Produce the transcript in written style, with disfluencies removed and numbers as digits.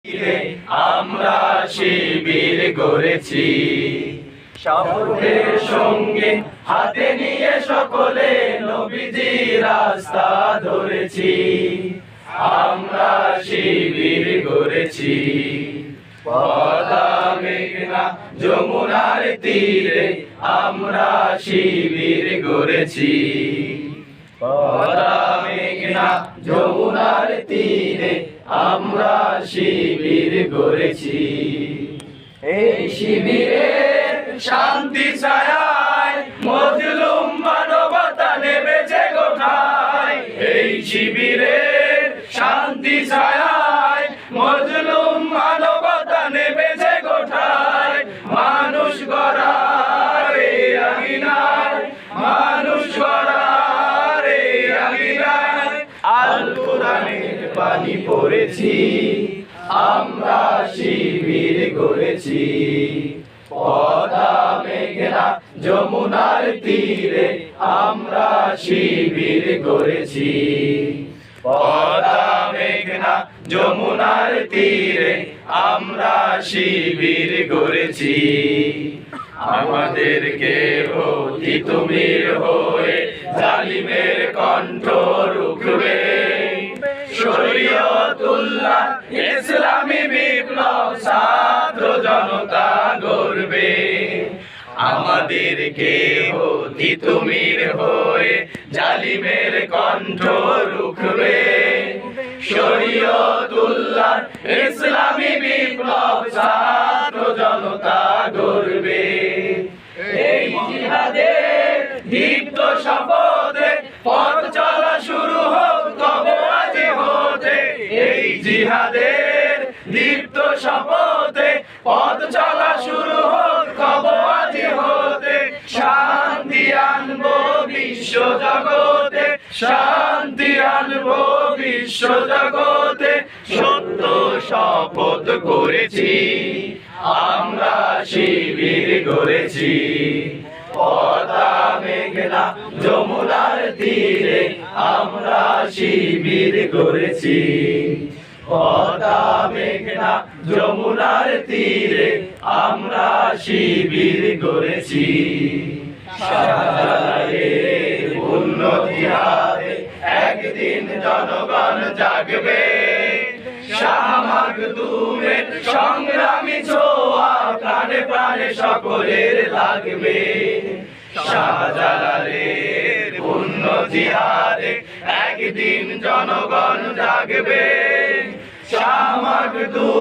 আমরা শিবির গড়েছি, শপথের সঙ্গে হাতে নিয়ে সকলে নবীজি রাস্তা ধরেছি। আমরা শিবির গড়েছি, পদ্মা মেঘনা যমুনার তীরে আমরা শিবির গড়েছি। পদ্মা মেঘনা যমুনার তীরে আমরা শিবির গড়েছি। এই শিবিরের শান্তি ছায়ায় মজলুম মানবতা নেমেছে গোঠায়। এই শিবিরের শান্তি ছায়ায় মজলুম মানবতা নেমেছে গোঠায়। মানুষ গড়ার এই আঙিনায়, মানুষ গড়ার এই আঙিনায় আল কোরআনের পানি পড়েছি। আমরা শিবির গড়েছি, পদ্মা মেঘনা যমুনার তীরে আমরা শিবির গড়েছি। পদ্মা মেঘনা যমুনার তীরে আমরা শিবির গড়েছি। আমাদেরকে অতি তুমির হয়ে জালিমের কণ্ঠ রুখবে। শরীয়তুল্লাহ ইসলামী বিপ্লব ছাত্র জনতা গড়বে। আমাদেরকে অতি তুমির হয়ে জালিমের কণ্ঠ রুখবে। শরীয়তুল্লাহ ইসলামী বিপ্লব ছাত্র জনতা গড়বে। এই জিহাদের দীপ্ত শপথে পথ চলা শুরু হোক তবে আজি হতে। এই জিহাদের দীপ্ত শপথে পথ চলা শুরু হোক তবে আজি হতে। শান্তি আনবো বিশ্ব জগতে, শান্তি আনবো বিশ্ব জগতে। সত্য শপথ করেছি, আমরা শিবির গড়েছি। পদ্মা মেঘনা যমুনার তীরে আমরা শিবির গড়েছি। পদ্মা মেঘনা যমুনার তীরে আমরা শিবির গড়েছি। শাহজালালের উন্নতি হাতে একদিন জনগণ জাগবে। শাহ মাখদুমের সংগ্রামী ছোঁয়া প্রাণে প্রাণে সকলের লাগবে। শাহজালালের উন্নতি হাতে একদিন জনগণ জাগবে। শাহ মাখদুম